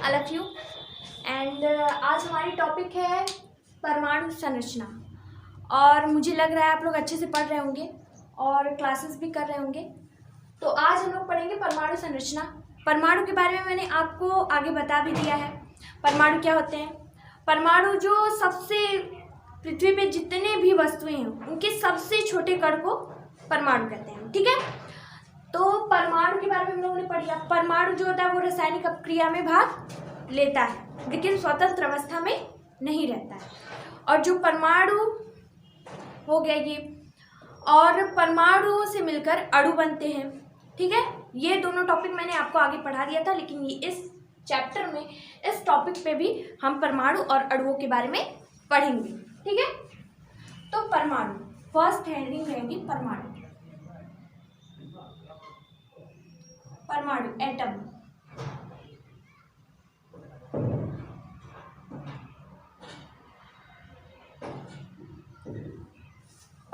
All of you. And आज हमारी topic है परमाणु संरचना। और मुझे लग रहा है आप लोग अच्छे से पढ़ रहे होंगे और क्लासेस भी कर रहे होंगे। तो आज हम लोग पढ़ेंगे परमाणु संरचना। परमाणु के बारे में मैंने आपको आगे बता भी दिया है। परमाणु क्या होते हैं? परमाणु जो सबसे पृथ्वी पे जितने भी वस्तुएं हैं उनके सबसे छोटे कण को परमाणु कहते हैं, ठीक है। तो परमाणु के बारे में हम लोगों ने पढ़ लिया। परमाणु जो होता है वो रासायनिक अपक्रिया में भाग लेता है लेकिन स्वतंत्र अवस्था में नहीं रहता है। और जो परमाणु हो गया ये, और परमाणु से मिलकर अणु बनते हैं, ठीक है। ये दोनों टॉपिक मैंने आपको आगे पढ़ा दिया था, लेकिन ये इस चैप्टर में इस टॉपिक पे भी हम परमाणु और अणुओं के बारे में पढ़ेंगे, ठीक है। तो परमाणु फर्स्ट हेडिंग रहेगी परमाणु। परमाणु एटम।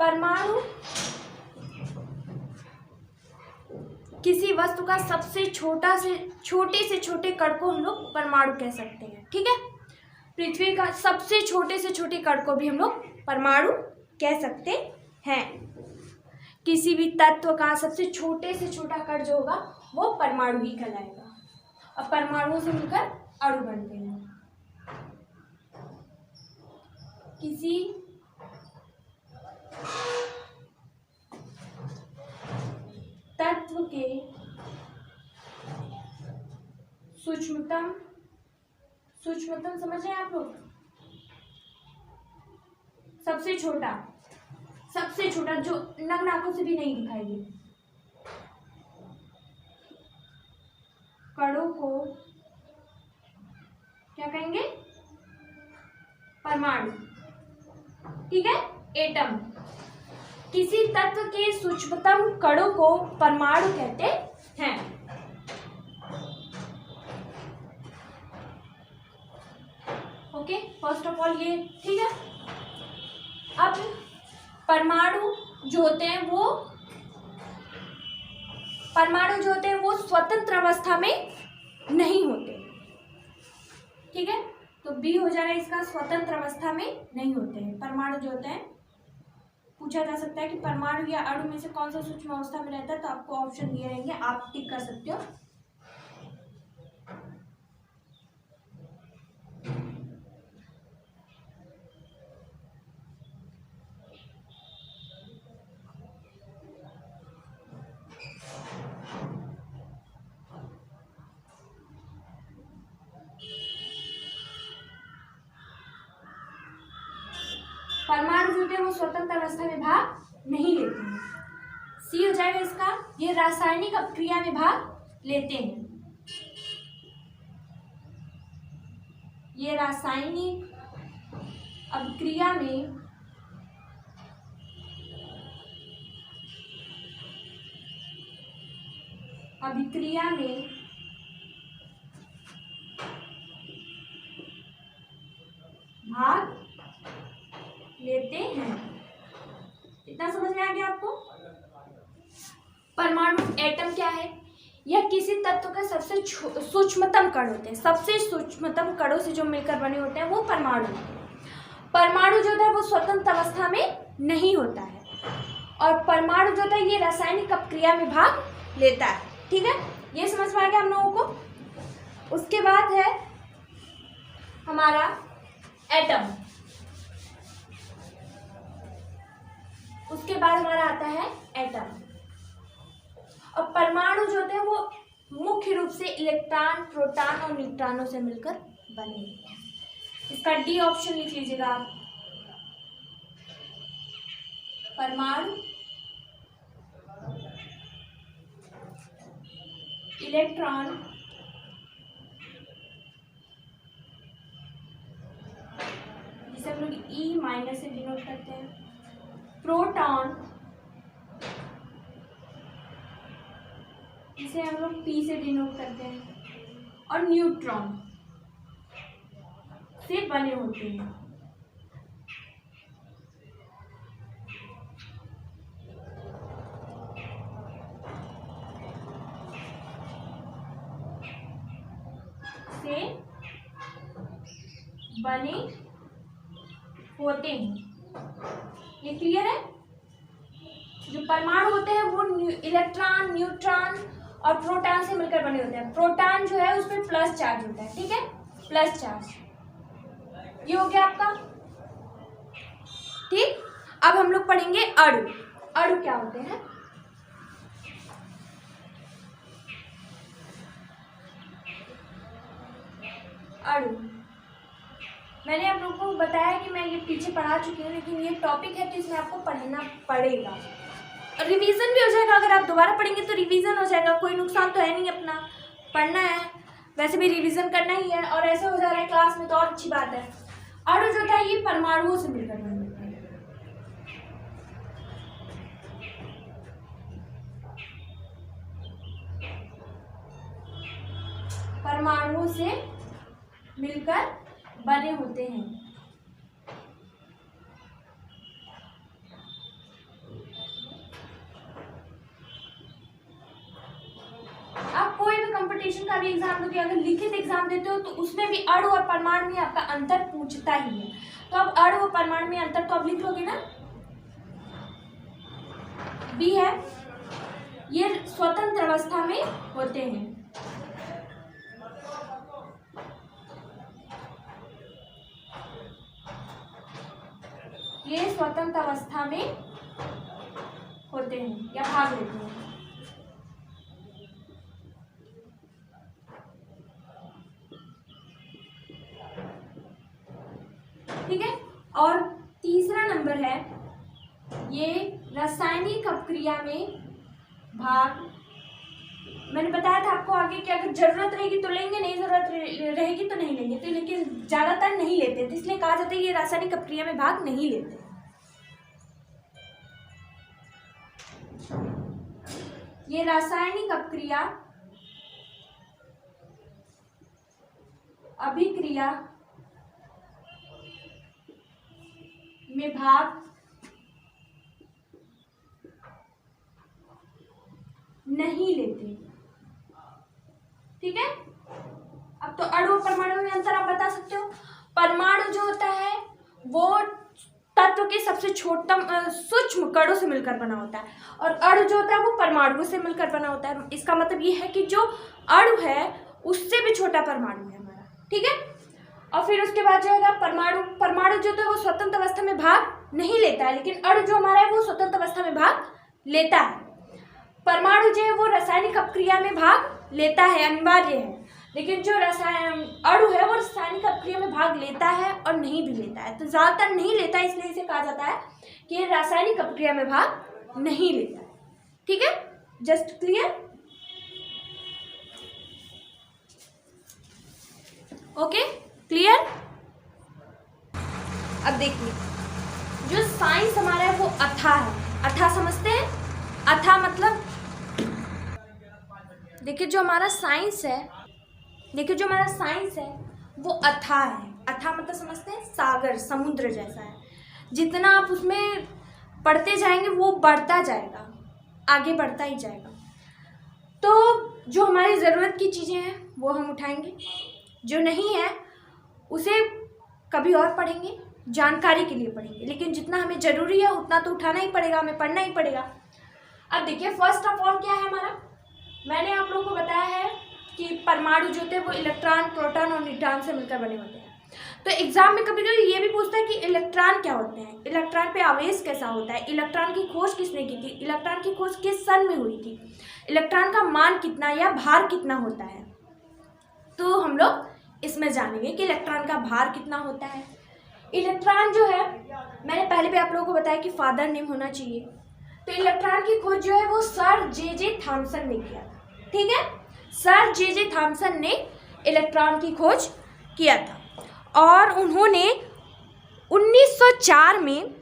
परमाणु किसी वस्तु का सबसे छोटे से छोटे कण को हम लोग परमाणु कह सकते हैं, ठीक है। पृथ्वी का सबसे छोटे से छोटे कण को भी हम लोग परमाणु कह सकते हैं। किसी भी तत्व का सबसे छोटे से छोटा कण जो होगा वो परमाणु ही कहलाएगा। अब परमाणुओं से मिलकर अणु बनते हैं। किसी तत्व के सूक्ष्मतम समझ रहे हैं आप लोग? सबसे छोटा जो नग्न आंखों से भी नहीं दिखाई दे, कणों को क्या कहेंगे? परमाणु, ठीक है, एटम। किसी तत्व के सूक्ष्मतम कणों को परमाणु कहते हैं। ओके, फर्स्ट ऑफ ऑल ये ठीक है। अब परमाणु जो होते हैं वो स्वतंत्र अवस्था में नहीं होते, ठीक है। तो बी हो जाएगा इसका, स्वतंत्र अवस्था में नहीं होते हैं परमाणु जो होते हैं। पूछा जा सकता है कि परमाणु या अणु में से कौन सा सूक्ष्म अवस्था में रहता है, तो आपको ऑप्शन दिए रहेंगे, आप टिक कर सकते हो। परमाणु जो है वो स्वतंत्र अवस्था में भाग नहीं लेते हैं। सी हो जाएगा इसका, ये रासायनिक अपक्रिया में भाग लेते हैं। ये रासायनिक अपक्रिया में भाग लेते हैं। इतना समझ में आ गया आपको? परमाणु एटम क्या है? यह किसी तत्व का सबसे सूक्ष्मतम कण होते हैं। सबसे सूक्ष्मतम कणों से जो मिलकर बने होते हैं वो परमाणु होते हैं। परमाणु जो होता है वो स्वतंत्र अवस्था में नहीं होता है, और परमाणु जो होता है ये रासायनिक अपक्रिया में भाग लेता है, ठीक है। ये समझ में आ गया हम लोगों को। उसके बाद है हमारा एटम। उसके बाद हमारा आता है एटम। और परमाणु जो होते हैं वो मुख्य रूप से इलेक्ट्रॉन, प्रोटॉन और न्यूट्रॉनों से मिलकर बने हैं। इसका डी ऑप्शन लिख लीजिएगा आप। परमाणु इलेक्ट्रॉन, जिसे हम लोग ई माइनस से डिनोट करते हैं, प्रोटॉन जिसे हम लोग पी से डिनोट करते हैं, और न्यूट्रॉन से बने होते हैं। से बने होते हैं। ये क्लियर है? जो परमाणु होते हैं वो इलेक्ट्रॉन, न्यूट्रॉन और प्रोटॉन से मिलकर बने होते हैं। प्रोटॉन जो है उसमें प्लस चार्ज होता है, ठीक है, प्लस चार्ज। ये हो गया आपका, ठीक। अब हम लोग पढ़ेंगे अणु। अणु क्या होते हैं? अणु मैंने आप लोगों को बताया कि मैं ये पीछे पढ़ा चुकी हूँ, लेकिन ये टॉपिक है तो इसमें आपको पढ़ना पड़ेगा। रिवीजन भी हो जाएगा, अगर आप दोबारा पढ़ेंगे तो रिवीजन हो जाएगा, कोई नुकसान तो है नहीं, अपना पढ़ना है, वैसे भी रिवीजन करना ही है, और ऐसे हो जा रहा है क्लास में तो और अच्छी बात है। अणु जो था ये परमाणुओं से मिलकर बने होते हैं। परमाणुओं से मिलकर बने होते हैं। आप कोई भी कंपटीशन का भी एग्जाम दोगे, अगर लिखित एग्जाम देते हो तो उसमें भी अणु और परमाणु में आपका अंतर पूछता ही है। तो अब अणु और परमाणु में अंतर तो आप लिख लोगे ना। बी है, ये स्वतंत्र अवस्था में होते हैं। ये स्वतंत्र अवस्था में होते हैं या भाग लेते हैं। ठीक है। और तीसरा नंबर है ये रासायनिक अपक्रिया में भाग। मैंने बताया था आपको आगे कि अगर जरूरत रहेगी तो लेंगे, नहीं जरूरत रहेगी तो नहीं लेंगे, तो लेकिन ज्यादातर नहीं लेते, तो इसलिए कहा जाता है ये रासायनिक अपक्रिया में भाग नहीं लेते। ये रासायनिक अपक्रिया, अभिक्रिया में भाग नहीं लेते। ठीक है। अब तो अणु और परमाणु में अंतर आप बता सकते हो। परमाणु जो होता है वो तत्व के सबसे छोटतम सूक्ष्म कणों से मिलकर बना होता है, और अणु जो होता है वो परमाणु से मिलकर बना होता है। इसका मतलब ये है कि जो अणु है उससे भी छोटा परमाणु है हमारा। ठीक है। और फिर उसके बाद जो है परमाणु जो है वो स्वतंत्र अवस्था में भाग नहीं लेता है, लेकिन अणु जो हमारा है वो स्वतंत्र अवस्था में भाग लेता है। परमाणु जो है वो रासायनिक अपक्रिया में भाग लेता है, अनिवार्य है, लेकिन जो अणु है वो रासायनिक अपक्रिया में भाग लेता है और नहीं भी लेता है। तो ज्यादातर नहीं लेता है, इसलिए इसे कहा जाता है कि ये रासायनिक अपक्रिया में भाग नहीं लेता है। ठीक है, जस्ट क्लियर। Okay, clear. अब देखिए जो साइंस हमारा है वो अथाह है। अथाह समझते हैं? अथाह मतलब देखिए जो हमारा साइंस है वो अथाह है। अथाह मतलब समझते हैं? सागर, समुद्र जैसा है। जितना आप उसमें पढ़ते जाएंगे वो बढ़ता जाएगा, आगे बढ़ता ही जाएगा। तो जो हमारी ज़रूरत की चीज़ें हैं वो हम उठाएंगे, जो नहीं है उसे कभी और पढ़ेंगे, जानकारी के लिए पढ़ेंगे, लेकिन जितना हमें ज़रूरी है उतना तो उठाना ही पड़ेगा, हमें पढ़ना ही पड़ेगा। अब देखिए फर्स्ट ऑफ ऑल क्या है हमारा, मैंने आप लोगों को बताया है कि परमाणु जो होते हैं वो इलेक्ट्रॉन, प्रोटॉन और न्यूट्रॉन से मिलकर बने होते हैं। तो एग्जाम में कभी कभी ये भी पूछता है कि इलेक्ट्रॉन क्या होते हैं, इलेक्ट्रॉन पे आवेश कैसा होता है, इलेक्ट्रॉन की खोज किसने की थी, इलेक्ट्रॉन की खोज किस सन में हुई थी, इलेक्ट्रॉन का मान कितना या भार कितना होता है। तो हम लोग इसमें जानेंगे कि इलेक्ट्रॉन का भार कितना होता है। इलेक्ट्रॉन जो है मैंने पहले भी आप लोगों को बताया कि फादर नेम होना चाहिए। तो इलेक्ट्रॉन की खोज जो है वो सर जे थॉमसन ने किया था। ठीक है, सर जे थॉमसन ने इलेक्ट्रॉन की खोज किया था, और उन्होंने 1904 में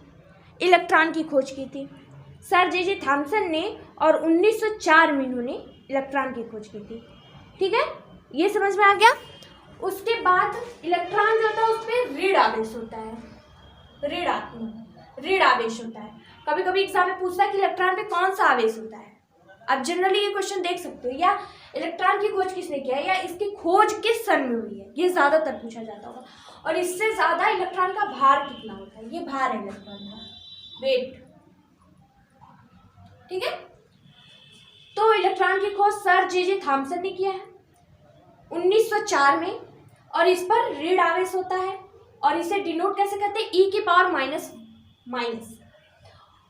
इलेक्ट्रॉन की खोज की थी। सर जे थॉमसन ने, और 1904 में इन्होंने इलेक्ट्रॉन की खोज की थी। ठीक है, ये समझ में आ गया। उसके बाद इलेक्ट्रॉन जो होता है उस पर ऋण आवेश होता है, ऋण आवेश होता है। कभी कभी एग्जाम में पूछता है कि इलेक्ट्रॉन पे कौन सा आवेश होता है, आप जनरली ये क्वेश्चन देख सकते हो, या इलेक्ट्रॉन की खोज किसने किया है, या इसकी खोज किस सन में हुई है, ये ज़्यादातर पूछा जाता होगा। और इससे ज़्यादा इलेक्ट्रॉन का भार कितना होता है, ये भार है इलेक्ट्रॉन का, वेट। ठीक है, तो इलेक्ट्रॉन की खोज सर जे थॉमसन ने किया है 1904 में, और इस पर ऋण आवेश होता है, और इसे डिनोट कैसे करते हैं, e की पावर माइनस,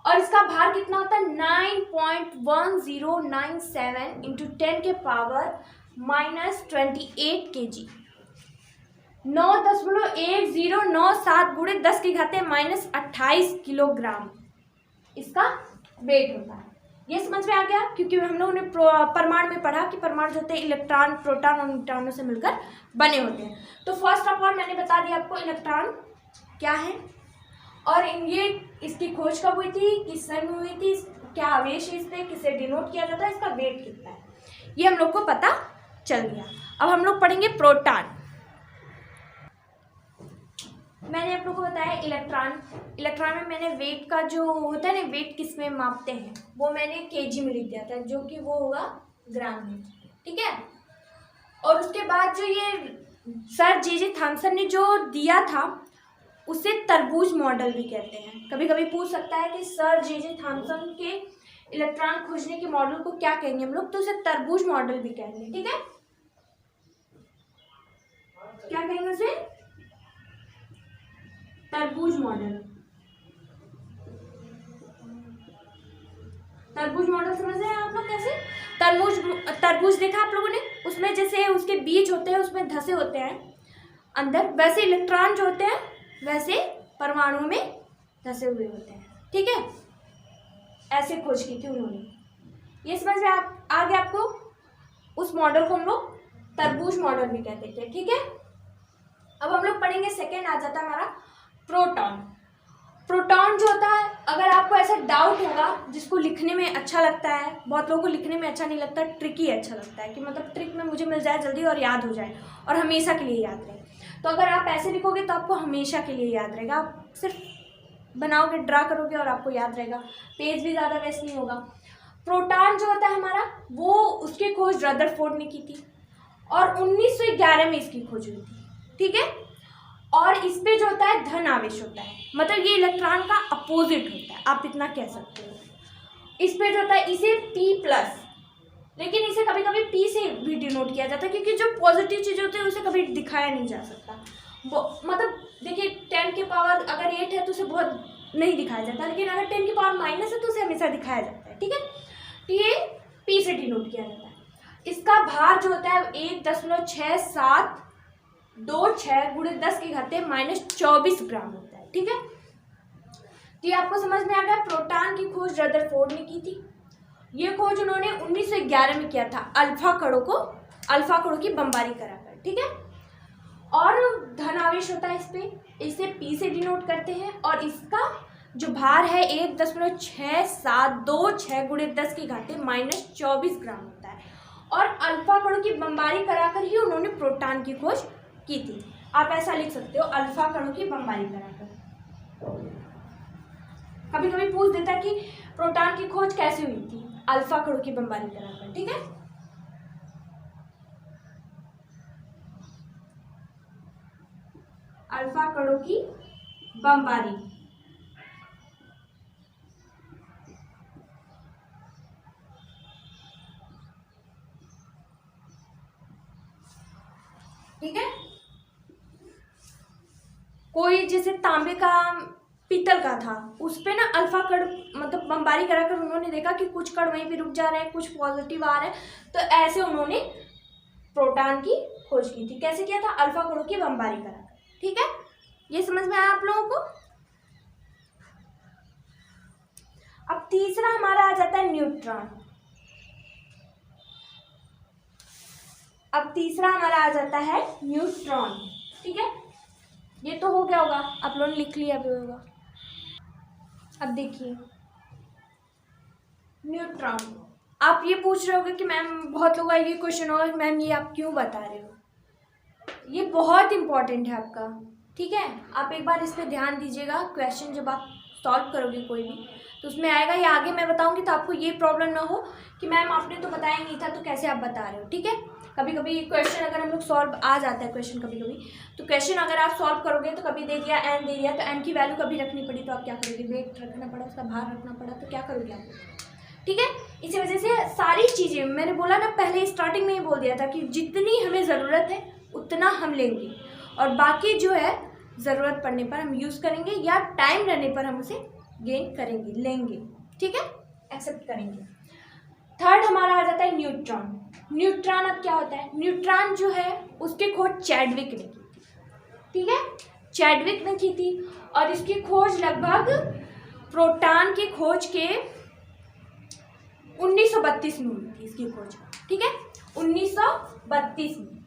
और इसका भार कितना होता है 9.1097 इंटू 10 के पावर -28 kg, 9.1097 गुणे 10 की घाते -28 किलोग्राम इसका वेट होता है। ये समझ में आ गया, क्योंकि हम लोगों ने परमाणु में पढ़ा कि परमाणु जो होते हैं इलेक्ट्रॉन, प्रोटॉन और न्यूट्रॉनों से मिलकर बने होते हैं। तो फर्स्ट ऑफ ऑल मैंने बता दिया आपको इलेक्ट्रॉन क्या है, और ये इसकी खोज कब हुई थी, किस सन में हुई थी, क्या आवेश है इस पर, किसे डिनोट किया जाता है, इसका वेट कितना है, ये हम लोग को पता चल गया। अब हम लोग पढ़ेंगे प्रोटॉन। मैंने आप लोग को बताया इलेक्ट्रॉन में मैंने वेट का जो होता है ना, वेट किस में मापते हैं, वो मैंने केजी में लिख दिया था, जो कि वो होगा ग्राम में। ठीक है, और उसके बाद जो ये सर जे थॉमसन ने जो दिया था उसे तरबूज मॉडल भी कहते हैं। कभी कभी पूछ सकता है कि सर जे थॉमसन के इलेक्ट्रॉन खोजने के मॉडल को क्या कहेंगे हम लोग, तो उसे तरबूज मॉडल भी कहेंगे। ठीक है, क्या कहेंगे उसे, तरबूज मॉडल। तरबूज मॉडल समझ रहे हैं आप लोग कैसे, तरबूज देखा आप लोगों ने, उसमें जैसे उसके बीज होते हैं उसमें धसे होते हैं अंदर, वैसे इलेक्ट्रॉन जो होते हैं वैसे परमाणु में धसे हुए होते हैं। ठीक है, ऐसे खोज की थी उन्होंने। ये समझ में आ गया आपको, उस मॉडल को हम लोग तरबूज मॉडल भी कहते थे। ठीक है, अब हम लोग पढ़ेंगे सेकेंड आ जाता है हमारा प्रोटॉन। प्रोटॉन जो होता है, अगर आपको ऐसा डाउट होगा जिसको लिखने में अच्छा लगता है, बहुत लोगों को लिखने में अच्छा नहीं लगता, ट्रिकी अच्छा लगता है कि मतलब ट्रिक में मुझे मिल जाए जल्दी और याद हो जाए और हमेशा के लिए याद रहे, तो अगर आप ऐसे लिखोगे तो आपको हमेशा के लिए याद रहेगा। आप सिर्फ बनाओगे, ड्रा करोगे और आपको याद रहेगा, पेज भी ज़्यादा वेस्ट नहीं होगा। प्रोटॉन जो होता है हमारा, वो उसकी खोज रदरफोर्ड ने की थी और 1911 में इसकी खोज हुई थी। ठीक है, और इस पे जो होता है धन आवेश होता है, मतलब ये इलेक्ट्रॉन का अपोजिट होता है, आप इतना कह सकते हो। इस पे जो होता है इसे P+, लेकिन इसे कभी कभी P से भी डिनोट किया जाता है, क्योंकि जो पॉजिटिव चीज़ होती है उसे कभी दिखाया नहीं जा सकता। मतलब देखिए 10 की पावर अगर 8 है तो उसे बहुत नहीं दिखाया जाता, लेकिन अगर 10 की पावर माइनस है तो उसे हमेशा दिखाया जाता है। ठीक है, तो ये P से डिनोट किया जाता है। इसका भार जो होता है 1.6726 गुणे 10 की घाते -24 ग्राम होता है। ठीक है, तो ये आपको समझ में आ गया। प्रोटॉन की खोज रदरफोर्ड ने की थी। ये खोज उन्होंने 1911 में किया था, अल्फा कणों की बमबारी कराकर। ठीक है, और धनावेश होता है इस पे, इसे P से डिनोट करते हैं, और इसका जो भार है 1.6726 गुणे 10 की घाते -24 ग्राम होता है, और अल्फा कणों की बमबारी कराकर ही उन्होंने प्रोटॉन की खोज की थी। आप ऐसा लिख सकते हो, अल्फा कणों की बमबारी कराकर। कभी कभी पूछ देता है कि प्रोटॉन की खोज कैसे हुई थी, अल्फा कणों की बमबारी कराकर। ठीक है, अल्फा कणों की बमबारी। ठीक है, कोई जैसे तांबे का, पीतल का था, उस पे ना अल्फा कण मतलब बमबारी कराकर उन्होंने देखा कि कुछ कण वहीं पे रुक जा रहे हैं, कुछ पॉजिटिव आ रहे हैं, तो ऐसे उन्होंने प्रोटॉन की खोज की थी। कैसे किया था, अल्फा कणों की बमबारी कराकर। ठीक है, ये समझ में आया आप लोगों को। अब तीसरा हमारा आ जाता है न्यूट्रॉन। ठीक है, ये तो हो गया होगा, आप लोगों ने लिख लिया भी होगा। अब देखिए न्यूट्रॉन, आप ये पूछ रहे होगे कि मैम, बहुत लोगों का ये क्वेश्चन होगा कि मैम ये आप क्यों बता रहे हो, ये बहुत इंपॉर्टेंट है आपका। ठीक है, आप एक बार इस पर ध्यान दीजिएगा, क्वेश्चन जब आप सॉल्व करोगे कोई भी, तो उसमें आएगा, या आगे मैं बताऊंगी तो आपको ये प्रॉब्लम ना हो कि मैम आपने तो बताया नहीं था तो कैसे आप बता रहे हो। ठीक है, कभी कभी क्वेश्चन अगर हम लोग सॉल्व आ जाता है क्वेश्चन कभी कभी, तो क्वेश्चन अगर आप सॉल्व करोगे तो कभी दे दिया एन दे दिया, तो एन की वैल्यू कभी रखनी पड़ी तो आप क्या करोगे, वेट रखना पड़ा, उसका भार रखना पड़ा, तो क्या करोगे आप। ठीक है, इसी वजह से सारी चीज़ें मैंने बोला ना, पहले स्टार्टिंग में ही बोल दिया था कि जितनी हमें ज़रूरत है उतना हम लेंगे, और बाकी जो है ज़रूरत पड़ने पर हम यूज़ करेंगे या टाइम रहने पर हम उसे गेन करेंगे, लेंगे। ठीक है, एक्सेप्ट करेंगे। थर्ड हमारा आ जाता है न्यूट्रॉन। न्यूट्रॉन अब क्या होता है, न्यूट्रॉन जो है उसकी खोज चैडविक ने की थी। ठीक है, चैडविक ने की थी, और इसकी खोज लगभग प्रोटॉन की खोज के 1932 में हुई थी इसकी खोज। ठीक है, 1932 में,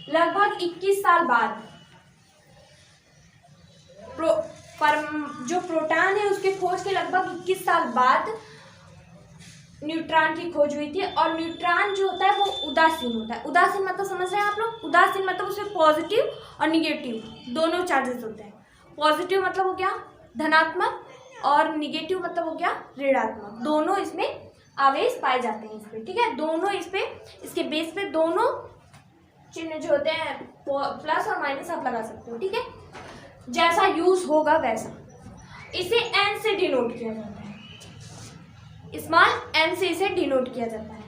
लगभग 21 साल बाद जो प्रोटॉन है उसके खोज के लगभग 21 साल बाद न्यूट्रॉन की खोज हुई थी। और न्यूट्रॉन जो होता है वो उदासीन होता है। उदासीन मतलब समझ रहे हैं आप लोग, उदासीन मतलब उसमें पॉजिटिव और निगेटिव दोनों चार्जेस होते हैं। पॉजिटिव मतलब हो गया धनात्मक, और निगेटिव मतलब हो गया ऋणात्मक, दोनों इसमें आवेश पाए जाते हैं इसमें। ठीक है, दोनों इस पे, इसके बेस पे दोनों चिन्ह जो होते हैं प्लस और माइनस आप लगा सकते हो। ठीक है, जैसा यूज होगा वैसा। इसे एन से डिनोट किया जाता है, स्मॉल एन से इसे डिनोट किया जाता है।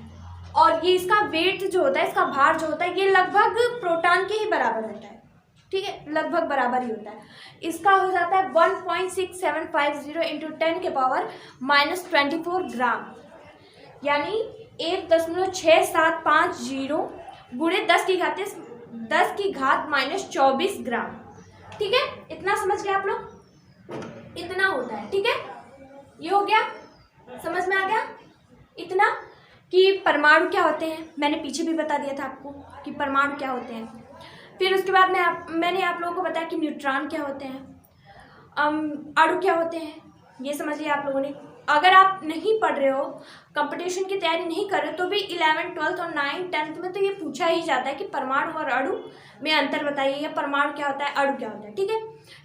और ये इसका वेट जो होता है, इसका भार जो होता है, ये लगभग प्रोटॉन के ही बराबर होता है। ठीक है, लगभग बराबर ही होता है। इसका हो जाता है 1.6750 इंटू 10 के पावर -24 ग्राम, यानी 1.6750 गुणे 10 की घात -24 ग्राम। ठीक है, इतना समझ गए आप लोग, इतना होता है। ठीक है, ये हो गया, समझ में आ गया इतना कि परमाणु क्या होते हैं। मैंने पीछे भी बता दिया था आपको कि परमाणु क्या होते हैं। फिर उसके बाद मैंने आप लोगों को बताया कि न्यूट्रॉन क्या होते हैं, अणु क्या होते हैं, ये समझ लिया आप लोगों ने। अगर आप नहीं पढ़ रहे हो, कंपटीशन की तैयारी नहीं कर रहे हो, तो भी 11th 12th और 9th 10th में तो ये पूछा ही जाता है कि परमाणु और अणु में अंतर बताइए, या परमाणु क्या होता है, अणु क्या होता है। ठीक है,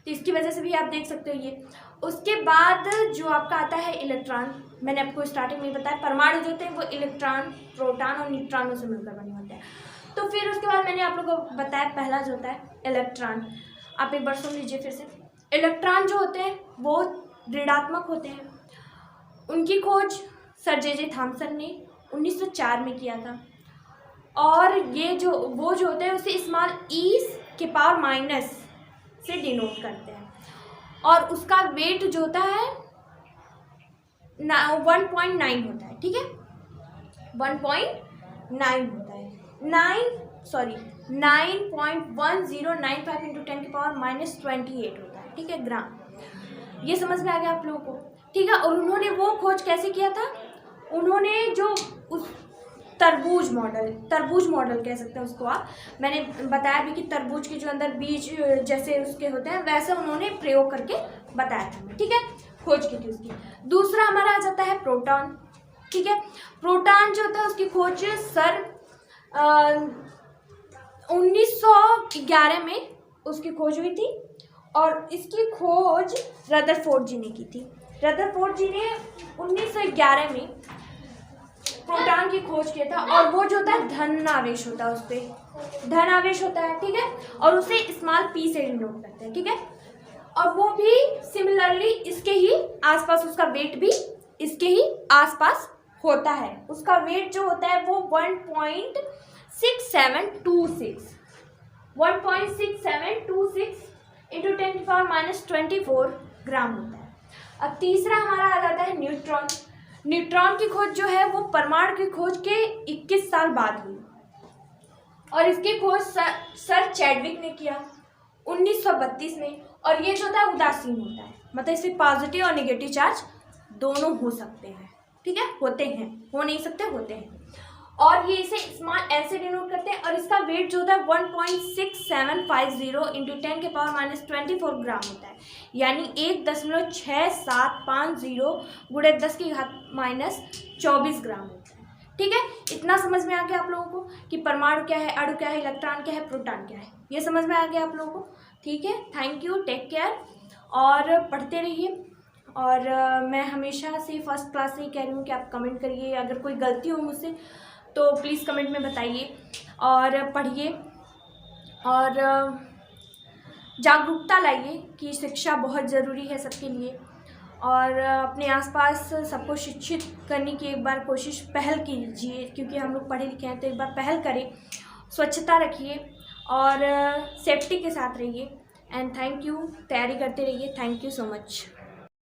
तो इसकी वजह से भी आप देख सकते हो ये। उसके बाद जो आपका आता है इलेक्ट्रॉन, मैंने आपको स्टार्टिंग में बताया परमाणु जो होते हैं वो इलेक्ट्रॉन, प्रोटॉन और न्यूट्रॉनों से मिलकर बने होते हैं। तो फिर उसके बाद मैंने आप लोगों को बताया पहला जो होता है इलेक्ट्रॉन। आप एक बार सुन लीजिए फिर से। इलेक्ट्रॉन जो होते हैं वो ऋणात्मक होते हैं। उनकी खोज सर जे थॉमसन ने 1904 में किया था। और ये जो होते हैं उसे स्मॉल ई के पावर माइनस से डिनोट करते हैं। और उसका वेट जो होता है 1.9 होता है। ठीक है, 1.9 होता है, 9.1095 इंटू 10 की पावर -28 होता है। ठीक है, ग्राम। ये समझ में आ गया आप लोगों को। ठीक है, और उन्होंने वो खोज कैसे किया था, उन्होंने जो उस तरबूज मॉडल कह सकते हैं उसको आप, मैंने बताया भी कि तरबूज के जो अंदर बीज जैसे उसके होते हैं वैसे उन्होंने प्रयोग करके बताया था। ठीक है, खोज की थी उसकी। दूसरा हमारा आ जाता है प्रोटॉन। ठीक है, प्रोटॉन जो होता है उसकी खोज सर 1911 में उसकी खोज हुई थी। और इसकी खोज रदरफोर्ड जी ने की थी। रदरफोर्ड जी ने 1911 में प्रोटॉन की खोज किया था। और वो जो होता है धन आवेश होता है, उस पर धन आवेश होता है। ठीक है, और उसे स्मॉल पी से डिनोट करते हैं। ठीक है, और वो भी सिमिलरली इसके ही आसपास, उसका वेट भी इसके ही आसपास होता है। उसका वेट जो होता है वो 1.6726 इंटू 10 की पावर -24 ग्राम होता है। अब तीसरा हमारा आ जाता है न्यूट्रॉन। न्यूट्रॉन की खोज जो है वो परमाणु की खोज के 21 साल बाद हुई। और इसकी खोज सर चैडविक ने किया 1932 में। और ये जो होता है उदासीन होता है, मतलब इसमें पॉजिटिव और नेगेटिव चार्ज दोनों हो सकते हैं। ठीक है, होते हैं, हो नहीं सकते, होते हैं। और ये इसे स्मॉल एन से डिनोट करते हैं। और इसका वेट जो होता है 1.6750 इंटू 10 के पावर -24 ग्राम होता है, यानी 1.6750 गुणे 10 की घात -24 ग्राम होता है। ठीक है, इतना समझ में आ गया आप लोगों को कि परमाणु क्या है, अणु क्या है, इलेक्ट्रॉन क्या है, प्रोटॉन क्या है। ये समझ में आ गया आप लोगों को। ठीक है, थैंक यू, टेक केयर। और पढ़ते रहिए। और मैं हमेशा से फर्स्ट क्लास से ही कह रही हूँ कि आप कमेंट करिए, अगर कोई गलती हो मुझसे तो प्लीज़ कमेंट में बताइए। और पढ़िए और जागरूकता लाइए कि शिक्षा बहुत ज़रूरी है सबके लिए। और अपने आसपास सबको शिक्षित करने की एक बार कोशिश पहल कीजिए, क्योंकि हम लोग पढ़े लिखे हैं, तो एक बार पहल करें। स्वच्छता रखिए और सेफ्टी के साथ रहिए। And thank you. तैयारी करते रहिए। Thank you so much.